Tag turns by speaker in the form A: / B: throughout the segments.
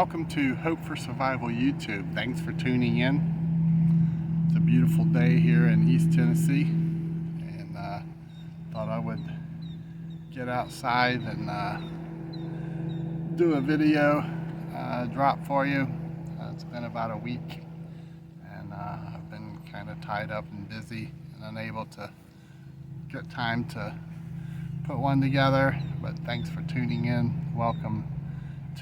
A: Welcome to Hope for Survival YouTube. Thanks for tuning in. It's a beautiful day here in East Tennessee, and thought I would get outside and do a video drop for you. It's been about a week, and I've been kind of tied up and busy and unable to get time to put one together, but thanks for tuning in. Welcome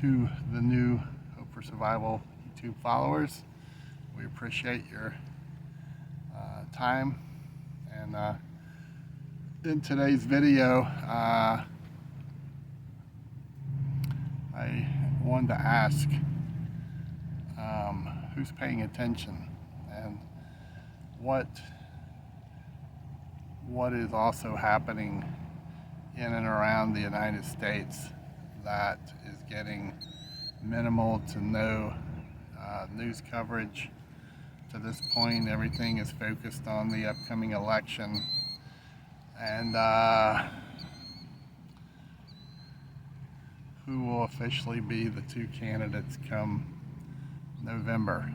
A: to the new Hope for Survival YouTube followers. We appreciate your time, and in today's video I wanted to ask who's paying attention, and what is also happening in and around the United States that is getting minimal to no news coverage. To this point, everything is focused on the upcoming election, and who will officially be the two candidates come November.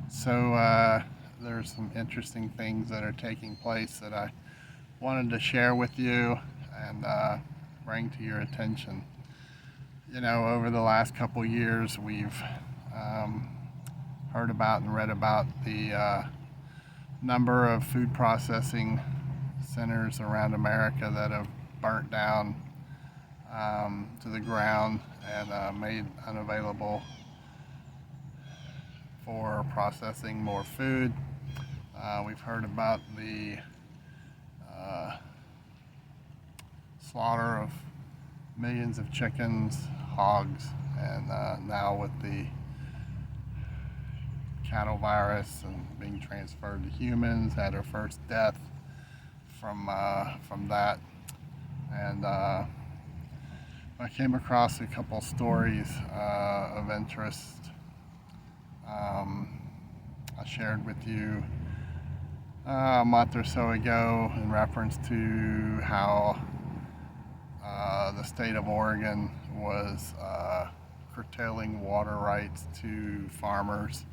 A: So there's some interesting things that are taking place that I wanted to share with you and bring to your attention. You know, over the last couple years, we've heard about and read about the number of food processing centers around America that have burnt down to the ground and made unavailable for processing more food. We've heard about the slaughter of millions of chickens, hogs, and now with the cattle virus and being transferred to humans, had our first death from that. And I came across a couple stories of interest. I shared with you a month or so ago in reference to how the state of Oregon was curtailing water rights to farmers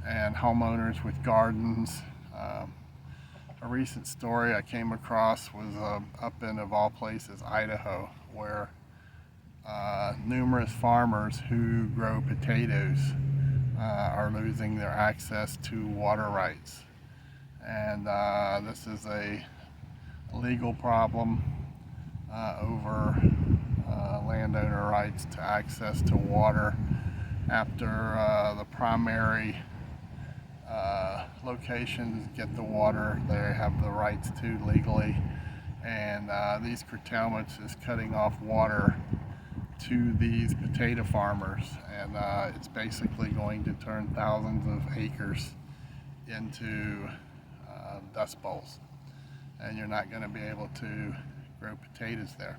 A: and homeowners with gardens. A recent story I came across was up in, of all places, Idaho, where numerous farmers who grow potatoes are losing their access to water rights. And this is a legal problem over landowner rights to access to water after the primary locations get the water they have the rights to legally, and these curtailments is cutting off water to these potato farmers, and it's basically going to turn thousands of acres into dust bowls, and you're not going to be able to grow potatoes there.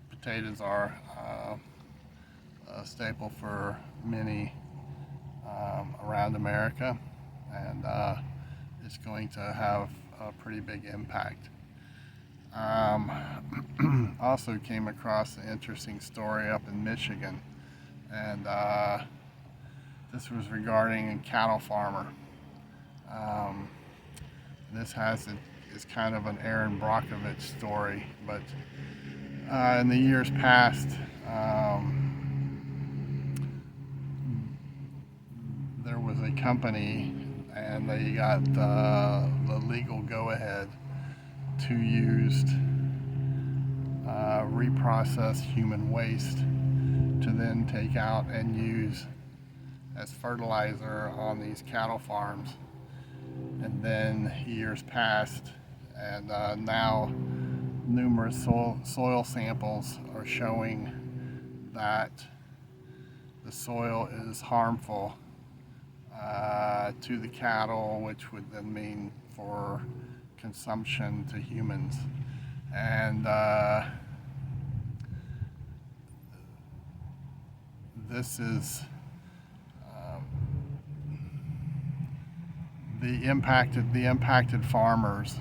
A: Potatoes are a staple for many around America, and it's going to have a pretty big impact. Also came across an interesting story up in Michigan, and this was regarding a cattle farmer. This is kind of an Aaron Brockovich story, but in the years past, there was a company, and they got the legal go-ahead to use reprocessed human waste to then take out and use as fertilizer on these cattle farms. And then years passed, and now numerous soil samples are showing that the soil is harmful to the cattle, which would then mean for consumption to humans. And this is the impacted farmers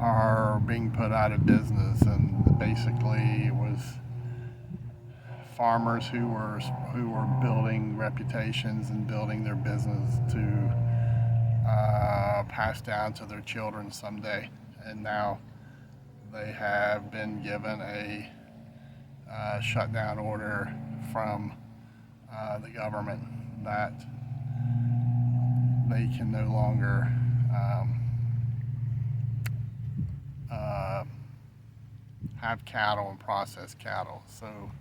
A: are being put out of business, and basically it was farmers who were building reputations and building their business to pass down to their children someday, and now they have been given a shutdown order from the government that they can no longer uh, have cattle and process cattle. So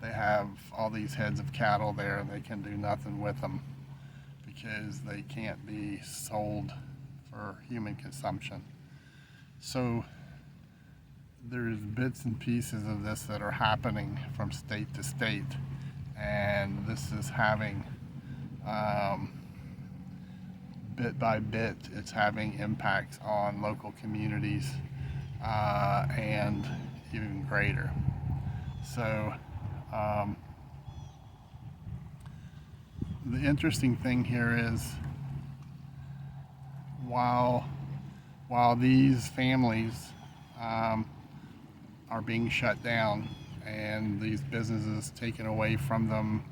A: they have all these heads of cattle there and they can do nothing with them because they can't be sold for human consumption. So there's bits and pieces of this that are happening from state to state, and this is having bit by bit, it's having impacts on local communities and even greater. So the interesting thing here is while these families are being shut down and these businesses taken away from them,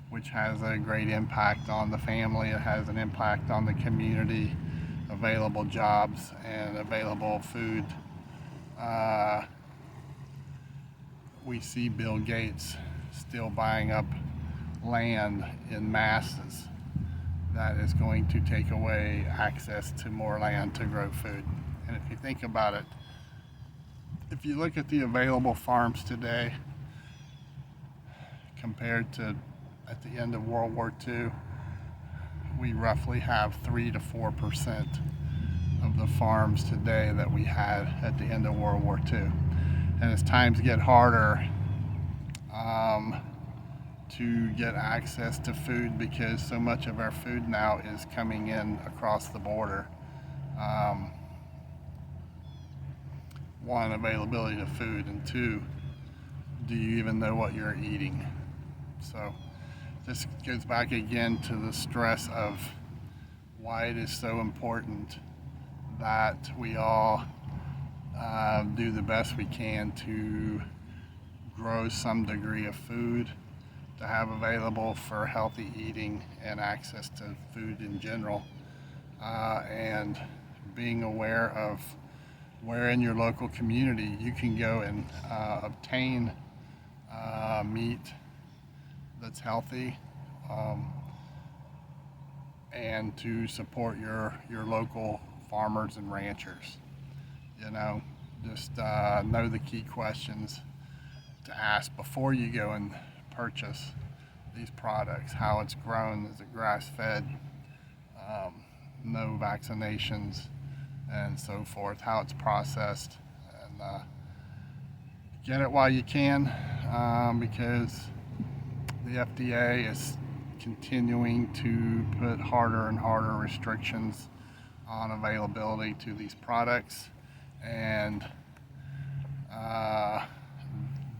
A: which has a great impact on the family, it has an impact on the community, available jobs and available food. We see Bill Gates still buying up land in masses that is going to take away access to more land to grow food. And if you think about it, if you look at the available farms today compared to at the end of World War II, we roughly have 3 to 4% of the farms today that we had at the end of World War II. And as times get harder to get access to food, because so much of our food now is coming in across the border, one, availability of food, and two, do you even know what you're eating? So this goes back again to the stress of why it is so important that we all do the best we can to grow some degree of food to have available for healthy eating and access to food in general, and being aware of where in your local community you can go and obtain meat that's healthy, and to support your local farmers and ranchers. You know, just know the key questions to ask before you go and purchase these products. How it's grown, is it grass-fed, no vaccinations, and so forth, how it's processed, and get it while you can, because the FDA is continuing to put harder and harder restrictions on availability to these products, and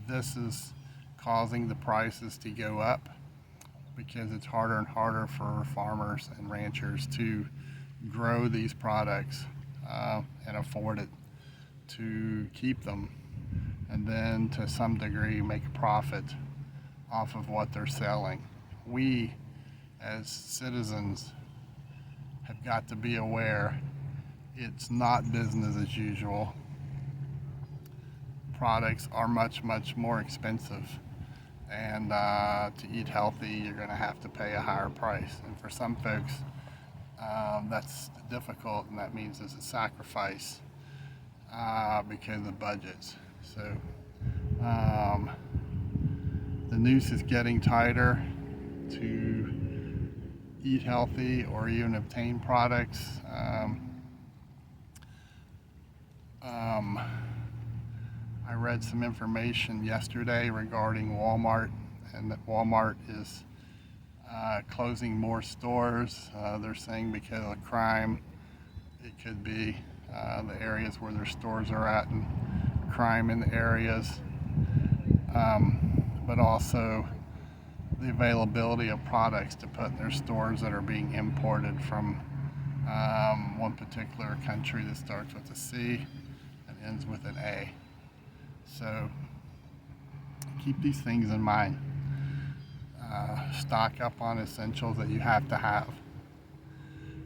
A: this is causing the prices to go up because it's harder and harder for farmers and ranchers to grow these products and afford it to keep them, and then to some degree make a profit off of what they're selling. We as citizens have got to be aware it's not business as usual. Products are much, much more expensive, and to eat healthy you're going to have to pay a higher price, and for some folks that's difficult, and that means it's a sacrifice because of budgets. So the noose is getting tighter to eat healthy or even obtain products. I read some information yesterday regarding Walmart, and that Walmart is closing more stores. They're saying because of crime, it could be the areas where their stores are at and crime in the areas, but also the availability of products to put in their stores that are being imported from one particular country that starts with a C, ends with an A. So keep these things in mind. Stock up on essentials that you have to have.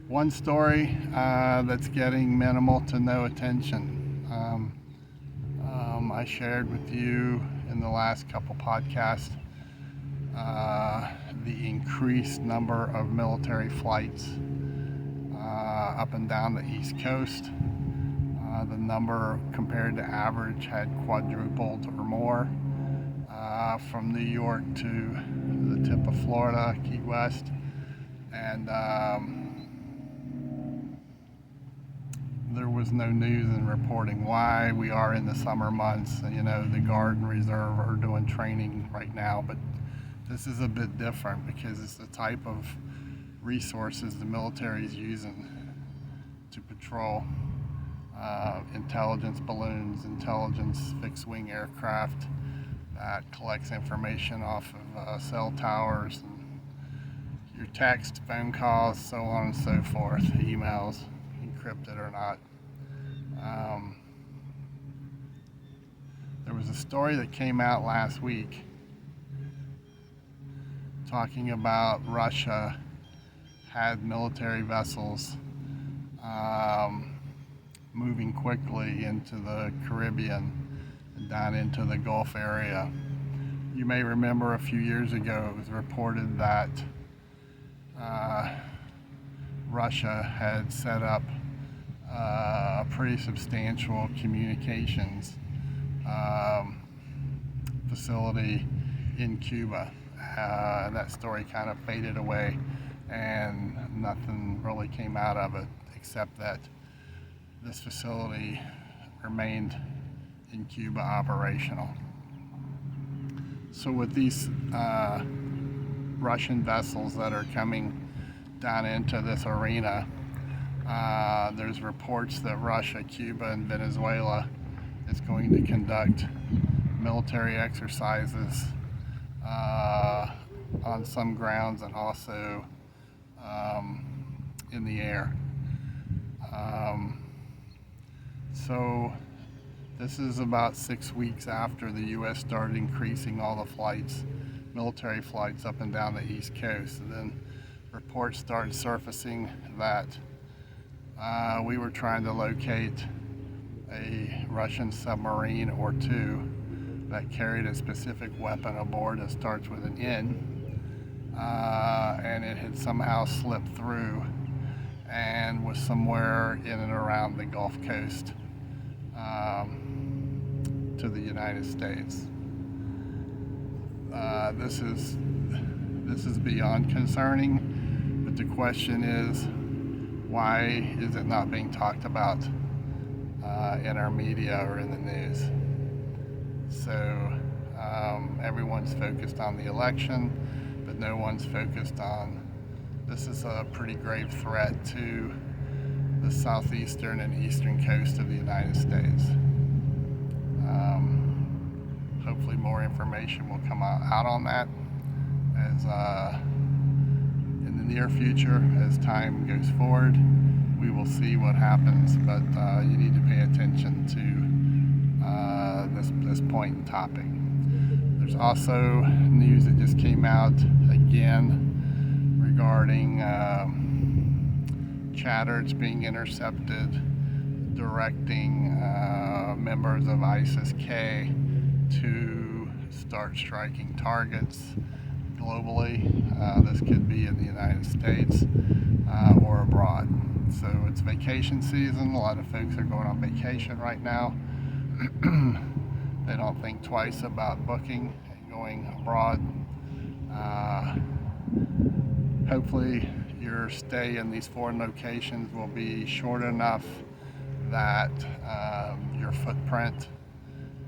A: One story that's getting minimal to no attention. I shared with you in the last couple podcasts the increased number of military flights up and down the East Coast. The number compared to average had quadrupled or more from New York to the tip of Florida, Key West. And there was no news in reporting why. We are in the summer months, and the Guard and Reserve are doing training right now, but this is a bit different because it's the type of resources the military is using to patrol. Intelligence balloons, intelligence fixed-wing aircraft that collects information off of cell towers, and your text, phone calls, so on and so forth, emails, encrypted or not. There was a story that came out last week talking about Russia had military vessels moving quickly into the Caribbean and down into the Gulf area. You may remember a few years ago it was reported that Russia had set up a pretty substantial communications facility in Cuba. That story kind of faded away and nothing really came out of it except that this facility remained in Cuba operational. So with these Russian vessels that are coming down into this arena, there's reports that Russia, Cuba, and Venezuela is going to conduct military exercises on some grounds and also in the air. So this is about 6 weeks after the U.S. started increasing all the flights, military flights up and down the East Coast. And then reports started surfacing that we were trying to locate a Russian submarine or two that carried a specific weapon aboard that starts with an N, and it had somehow slipped through and was somewhere in and around the Gulf Coast to the United States. This is beyond concerning, but the question is, why is it not being talked about in our media or in the news? So everyone's focused on the election, but no one's focused on this is a pretty grave threat to the southeastern and eastern coast of the United States. Hopefully more information will come out on that as in the near future. As time goes forward, we will see what happens, but you need to pay attention to this point in topic. There's also news that just came out again regarding chatter that's being intercepted, directing members of ISIS-K to start striking targets globally. This could be in the United States or abroad. So it's vacation season. A lot of folks are going on vacation right now. They don't think twice about booking and going abroad. Hopefully your stay in these foreign locations will be short enough that your footprint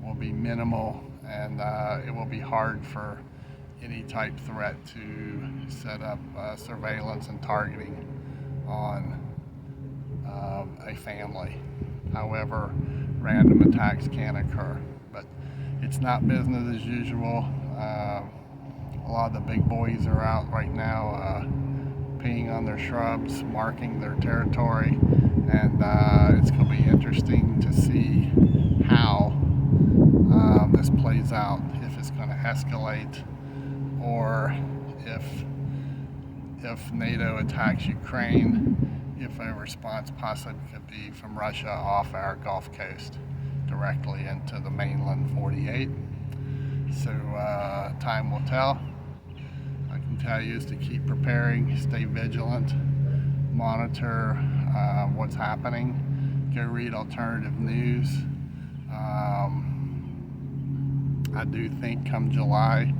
A: will be minimal, and it will be hard for any type threat to set up surveillance and targeting on a family. However, random attacks can occur, but it's not business as usual. A lot of the big boys are out right now peeing on their shrubs, marking their territory, and it's going to be interesting to see how this plays out, if it's going to escalate, or if NATO attacks Ukraine, if a response possibly could be from Russia off our Gulf Coast directly into the mainland 48. So time will tell. I can tell you is to keep preparing, stay vigilant, monitor what's happening, go read alternative news. I do think come July,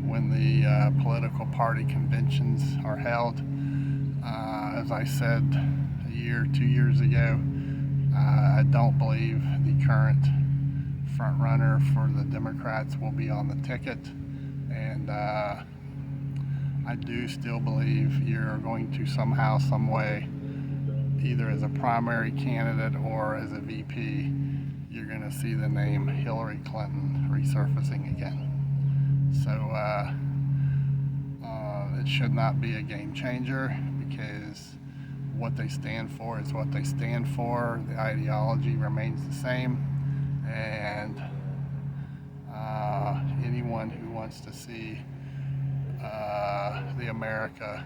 A: when the political party conventions are held, as I said a year, 2 years ago, I don't believe the current front runner for the Democrats will be on the ticket, and I do still believe you're going to somehow, some way, either as a primary candidate or as a VP, you're going to see the name Hillary Clinton resurfacing again. So it should not be a game changer, because what they stand for is what they stand for. The ideology remains the same, and anyone who wants to see the America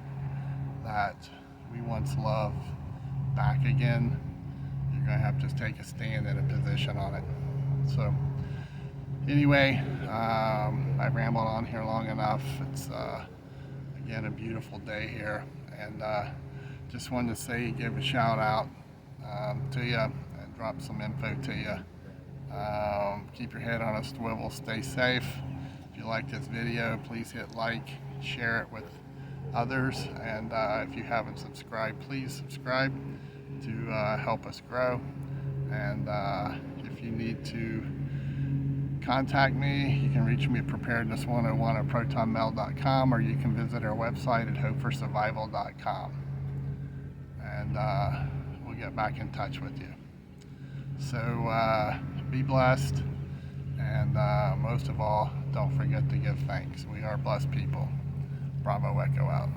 A: that we once loved back again, you're going to have to take a stand and a position on it. So anyway, I've rambled on here long enough. It's again a beautiful day here, and just wanted to say, give a shout out to you and drop some info to you. Keep your head on a swivel, stay safe. If you like this video, please hit like, share it with others, and if you haven't subscribed, please subscribe to help us grow. And if you need to contact me, you can reach me at preparedness101@protonmail.com, or you can visit our website at hopeforsurvival.com, and we'll get back in touch with you. So be blessed, and most of all, don't forget to give thanks. We are blessed people. Bravo Echo out.